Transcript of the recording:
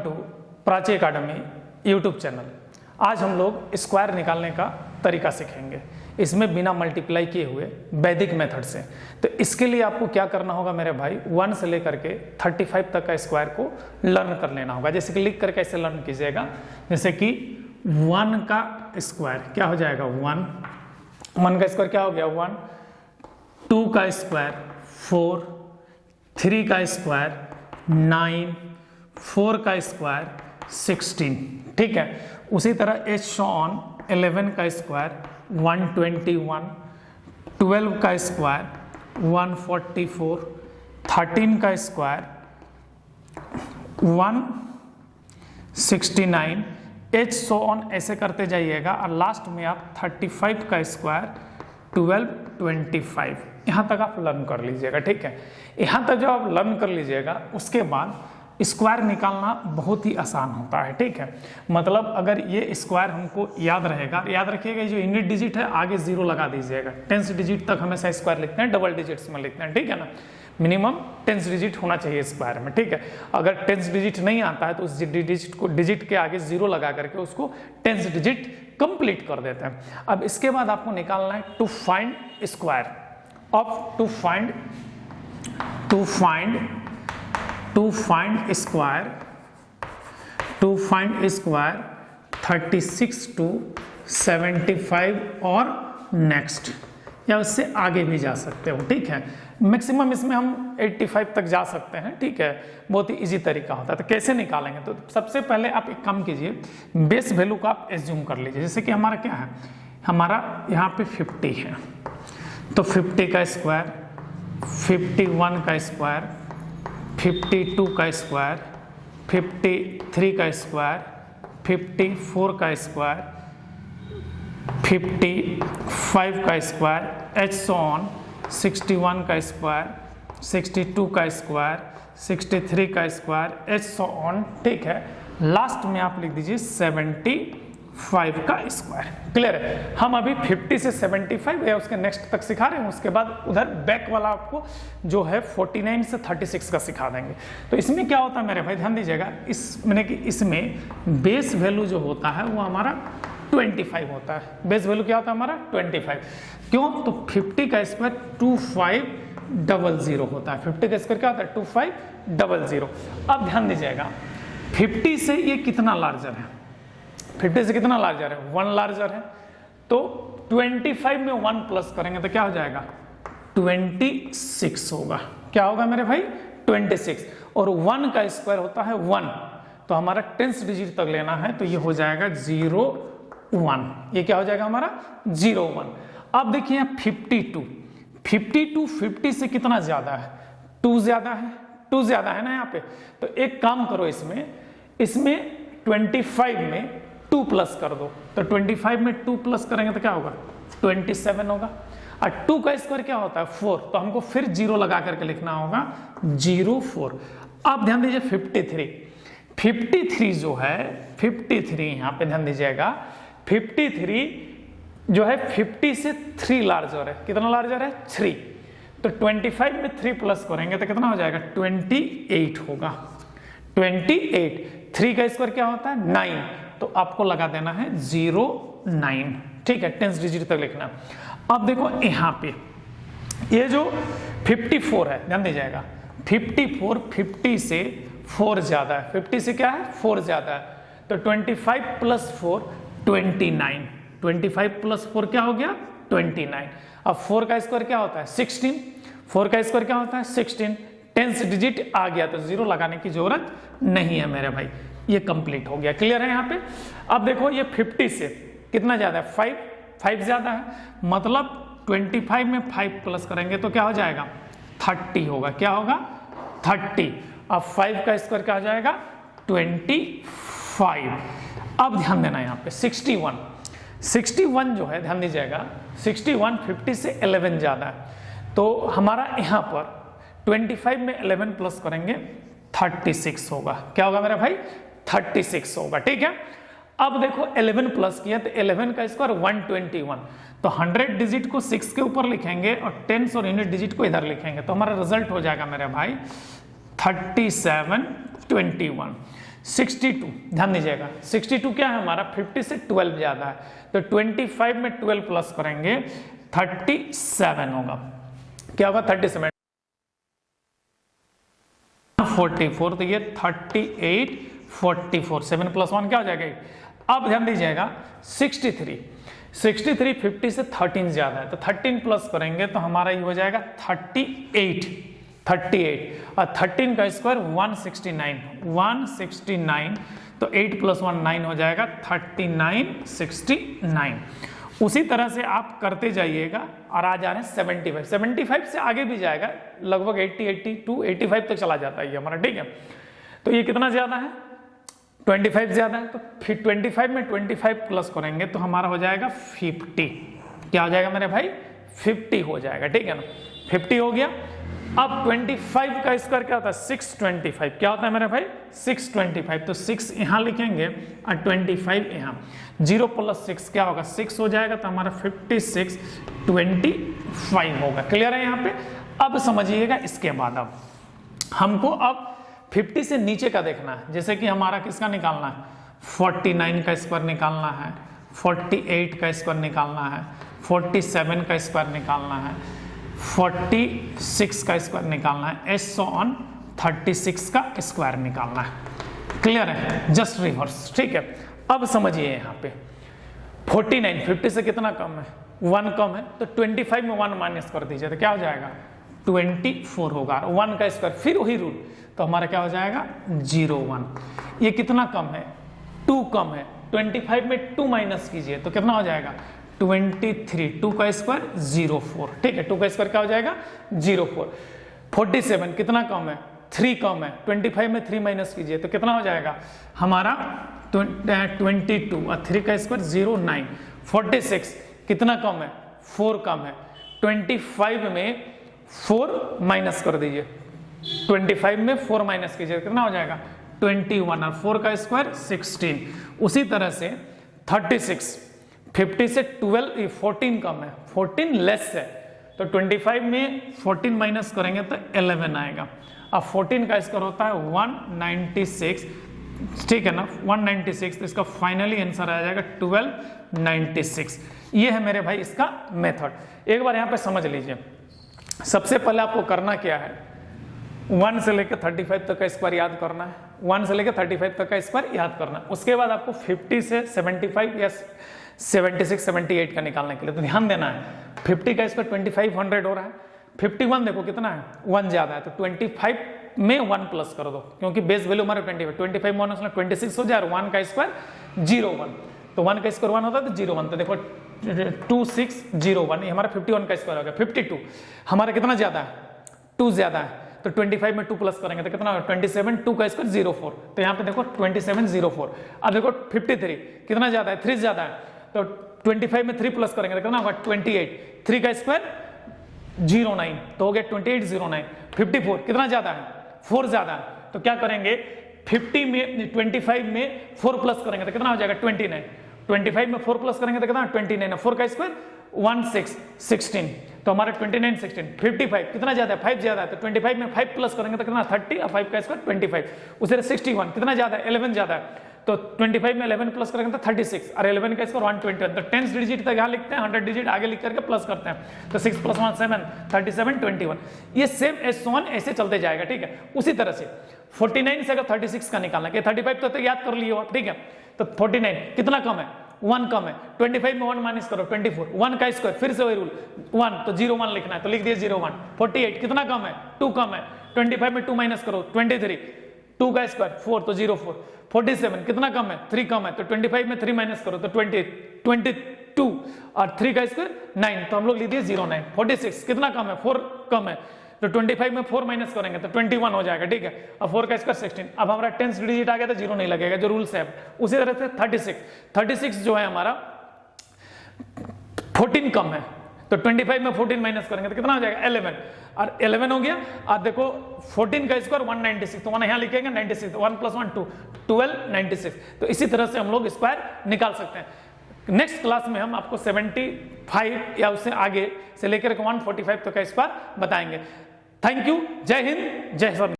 To Prachi academy YouTube channel. आज हम लोग स्क्वायर निकालने का तरीका सीखेंगे, इसमें बिना मल्टीप्लाई किए हुए वैदिक मेथड से। तो इसके लिए आपको क्या करना होगा मेरे भाई, 1 से लेकर के 35 तक का स्क्वायर को लर्न कर लेना होगा। जैसे कि लिख करके ऐसे लर्न कीजिएगा, जैसे कि 1 का स्क्वायर क्या हो जाएगा, 1 का स्क्वायर क्या हो गया 1, 2 का स्क्वायर 4, 3 का स्क्वायर 9, 4 का स्क्वायर 16। ठीक है, उसी तरह एच शो ऑन 11 का स्क्वायर 121, 12 का स्क्वायर 144, 13 का स्क्वायर 169, एच शो ऑन ऐसे करते जाइएगा और लास्ट में आप 35 का स्क्वायर 1225 यहाँ तक आप लर्न कर लीजिएगा। ठीक है, यहाँ तक जब आप लर्न कर लीजिएगा उसके बाद स्क्वायर निकालना बहुत ही आसान होता है। ठीक है, मतलब अगर ये स्क्वायर हमको याद रहेगा, याद रखिएगा जो यूनिट डिजिट है आगे 0 लगा दीजिएगा। 10 डिजिट तक हमेशा स्क्वायर लिखते हैं, डबल डिजिट्स में लिखते हैं। ठीक है ना, मिनिमम 10 डिजिट होना चाहिए स्क्वायर में। ठीक है, अगर 10 डिजिट नहीं आता है तो उस डिजिट के आगे 0 लगा करके उसको 10 डिजिट कंप्लीट कर देते हैं। अब इसके बाद आपको निकालना है to find square of to find square 36 to 75 और नेक्स्ट, या उससे आगे भी जा सकते हो। ठीक है, मैक्सिमम इसमें हम 85 तक जा सकते हैं। ठीक है, बहुत ही इजी तरीका होता है। तो कैसे निकालेंगे, तो सबसे पहले आप एक काम कीजिए, बेस वैल्यू को आप एज्यूम कर लीजिए। जैसे कि हमारा क्या है, हमारा यहाँ पे 50 है, तो 50 का स्क्वायर, 51 का स्क्वायर, 52 का स्क्वायर, 53 का स्क्वायर, 54 का स्क्वायर, 55 का स्क्वायर, एच सो ऑन 61 का स्क्वायर, 62 का स्क्वायर, 63 का स्क्वायर, एच सो ऑन। ठीक है, लास्ट में आप लिख दीजिए 75 का स्क्वायर। क्लियर है, हम अभी 50 से 75 या उसके नेक्स्ट तक सिखा रहे हैं, उसके बाद उधर बैक वाला आपको जो है 49 से 36 का सिखा देंगे। तो इसमें क्या होता है मेरे भाई, ध्यान दीजिएगा, मैंने कि इसमें बेस वैल्यू जो होता है वो हमारा 25 होता है। बेस वैल्यू क्या होता है हमारा 25। क्यों, तो 50 का स्क्वायर 2500 होता है। 50 का स्क्वायर क्या होता है 2500। अब ध्यान दीजिएगा 50 से ये कितना लार्जर है, 50 से कितना लार्जर है, 1 लार्जर है। तो 25 में 1 प्लस करेंगे तो क्या हो जाएगा 26 होगा। क्या होगा मेरे भाई 26, और 1 का स्क्वायर होता है 1, तो हमारा 10 डिजिट तक लेना है, तो ये हो जाएगा 01। ये क्या हो जाएगा हमारा 01। अब देखिए 52 50 से कितना ज्यादा है, 2 ज्यादा है, 2 ज्यादा है ना यहाँ पे। तो एक काम करो, इसमें 25 में 2 प्लस कर दो, तो 25 में 2 प्लस करेंगे तो क्या होगा 27 होगा। और 2 का स्क्वायर क्या होता है 4, तो हमको फिर 0 लगा करके लिखना होगा 04। अब ध्यान दीजिए 53 जो है 53 यहाँ पे ध्यान दीजिएगा, 53 जो है 50 से 3 लार्जर है। कितना लार्जर है 3, तो 25 में 3 प्लस करेंगे तो कितना हो जाएगा 28 होगा। 28, 3 का स्क्वायर क्या होता है 9, तो आपको लगा देना है 09। ठीक है, 10 डिजिट तक लिखना। अब देखो यहाँ पे ये जो 54 है, ध्यान दीजिएगा 54 50 से 4 ज्यादा है, 50 से क्या है 4 ज्यादा है, तो 25 प्लस 4 29, 25 प्लस 4 क्या हो गया 29। अब 4 का स्क्वायर क्या होता है 16, 4 का स्क्वायर क्या होता है 16, 10 डिजिट आ गया तो 0 लगाने की जरूरत नहीं है मेरे भाई, ये कंप्लीट हो गया। क्लियर है यहाँ पे। अब देखो ये 50 से कितना ज्यादा है 5 ज्यादा है, मतलब 25 में 5 प्लस करेंगे तो क्या हो जाएगा 30 होगा। क्या होगा 30। अब 5 का स्क्वायर क्या हो जाएगा 25। अब ध्यान देना यहाँ पे 61 जो है, ध्यान दीजिएगा 61 50 से 11 ज्यादा है, तो हमारा यहाँ पर 25 में 11 प्लस करेंगे 36 होगा। क्या होगा मेरा भाई 36 होगा। ठीक है, अब देखो 11 प्लस किया तो 11 का स्क्वायर 121, तो 100 डिजिट को 6 के ऊपर लिखेंगे और 10 और यूनिट डिजिट को इधर लिखेंगे, तो हमारा रिजल्ट हो जाएगा मेरे भाई 3721। 62, ध्यान दीजिएगा 62 क्या है हमारा 50 से 12 ज्यादा है, तो 25 में 12 प्लस करेंगे 37 होगा। क्या होगा 37 44, तो ये 38 44, 7 + 1 क्या हो जाएगा 8। अब ध्यान दीजिएगा 63 50 से 13 ज्यादा है, तो 13 प्लस करेंगे तो हमारा ये हो जाएगा 38 और 13 का स्क्वायर 169, तो 8 + 1 9 हो जाएगा 3969। उसी तरह से आप करते जाइएगा और आ जा रहे हैं 75 से आगे भी जाएगा, लगभग 80 82 85 तक चला जाता है ये हमारा, ठीक है। तो ये कितना ज्यादा है 25 ज्यादा है, तो फिर 25 में 25 प्लस करेंगे तो हमारा हो जाएगा 50। क्या हो जाएगा मेरे भाई 50 हो जाएगा, ठीक है ना, 50 हो गया। अब 25 का स्क्वायर क्या होता है 625, क्या होता है मेरे भाई 625, तो 6 यहाँ लिखेंगे और 25 यहाँ, 0 + 6 क्या होगा 6 हो जाएगा, तो हमारा 5625 होगा। क्लियर है यहाँ पे। अब समझिएगा इसके बाद अब हमको अब 50 से नीचे का देखना है, जैसे कि हमारा किसका निकालना है 49 का स्क्वायर निकालना है, 48 का स्क्वायर निकालना है, 47 का स्क्वायर निकालना है, 46 का स्क्वायर निकालना है, ऐसे ऑन 36 का स्क्वायर निकालना है। क्लियर है, जस्ट रिवर्स, ठीक है। अब समझिए यहाँ पे 49 50 से कितना कम है 1 कम है, तो 25 में 1 माइनस कर दीजिए तो क्या हो जाएगा 24 होगा, 1 का स्क्वायर फिर वही रूल, तो हमारा क्या हो जाएगा 01। ये कितना कम है 2 कम है, 25 में 2 माइनस कीजिए तो कितना हो जाएगा 23, 2 का स्क्वायर 04, ठीक है, 2 का स्क्वायर क्या हो जाएगा 04। 47 कितना कम है 3 कम है, 25 में 3 माइनस कीजिए तो कितना हो जाएगा हमारा 22 और 3 का स्क्वायर 09। 46 कितना कम है 4 कम है, 25 में 4 माइनस कर दीजिए, 25 में 4 माइनस कीजिए कितना हो जाएगा 21 और 4 का स्क्वायर 16। उसी तरह से 36 50 से 14 कम है, 14 लेस है, तो 25 में 14 माइनस करेंगे तो 11 आएगा। अब 14 का स्क्वायर होता है 196, ठीक है ना 196, तो इसका फाइनली आंसर आ जाएगा 1296। ये है मेरे भाई इसका मेथड। एक बार यहाँ पे समझ लीजिए, सबसे पहले आपको करना क्या है 1 से लेकर 35 तक का स्क्वायर याद करना है, 1 से लेकर 35 तक का स्क्वायर याद करना है। उसके बाद आपको 50 से 75 या 76 78 का निकालने के लिए तो ध्यान देना है 50 का स्क्वायर 2500 हो रहा है, 51 देखो कितना है 1 ज्यादा है, तो 25 में 1 प्लस कर दो क्योंकि बेस वैल्यू हमारा 25 में 1 26 हो जाए, 1 का स्क्वायर 01, तो 1 का स्क्वायर 1 होता है तो 01, तो देखो 2601 ये हमारा 51 का स्क्वायर हो गया। 52 हमारा कितना ज्यादा है 2 ज्यादा है, तो 25 में 2 प्लस करेंगे तो कितना होगा 27, 2 का स्क्वायर 04, तो यहाँ पे देखो 2704। अब देखो 53 कितना ज्यादा है 3 ज्यादा है, तो 25 में 3 प्लस करेंगे तो कितना होगा 28, 3 का स्क्वायर 09, तो हो गया 2809। 54 कितना ज्यादा है 4 ज्यादा है, तो क्या करेंगे 50 में 25 में 4 प्लस करेंगे तो कितना हो जाएगा 29, 25 में 4 प्लस करेंगे तो कितना 29, 4 का स्क्वायर 16, तो हमारा 29 16। 55 कितना ज्यादा है 5 ज्यादा है, तो 25 में 5 प्लस करेंगे तो कितना 30 और 5 का स्क्वायर 25। उसे 61 कितना ज्यादा है 11 ज्यादा है, तो 25 में 11 प्लस करेंगे तो 36 और 11 का स्क्वायर 121, तो 10 डिजिट तक यहाँ लिखते हैं, 100 डिजिट आगे लिख करके प्लस करते हैं, तो 6 + 1 7 37 21। ये सेम S1 ऐसे चलते जाएगा, ठीक है। उसी तरह से 49 से अगर 36 का निकालना है, 35 तो याद कर लियो, ठीक है, तो 49 कितना कम है 1 कम है, 25 में 1 माइनस करो 24, 1 का स्क्वायर फिर से वही रूल 1, तो 01 लिखना है तो लिख दिए 01। 48 कितना कम है 2 कम है, 25 में 2 माइनस करो 23, 2 का स्क्वायर 4 तो 04। 47 कितना कम है 3 कम है, तो 25 में 3 माइनस करो तो 22 और 3 का स्क्वायर 9, तो हम लोग लिख दिए 09। 46 कितना कम है 4 कम है, तो 25 में 4 माइनस करेंगे तो 21 हो जाएगा, ठीक है, और 4 का स्क्वायर 16। अब हमारा 10 डिजिट आ गया तो 0 नहीं लगेगा, जो रूल्स है। उसी तरह से 36 जो है हमारा 14 कम है, तो 25 में 14 माइनस करेंगे तो कितना हो जाएगा 11, और 11 हो गया। और देखो 14 का स्क्वायर 196, तो 1 यहाँ लिखेंगे 96, 1 + 1 2 12 96। तो इसी तरह से हम लोग स्क्वायर निकाल सकते हैं। नेक्स्ट क्लास में हम आपको 75 या उससे आगे से लेकर 145 तक का स्क्वायर बताएंगे। थैंक यू, जय हिंद, जय हिंद।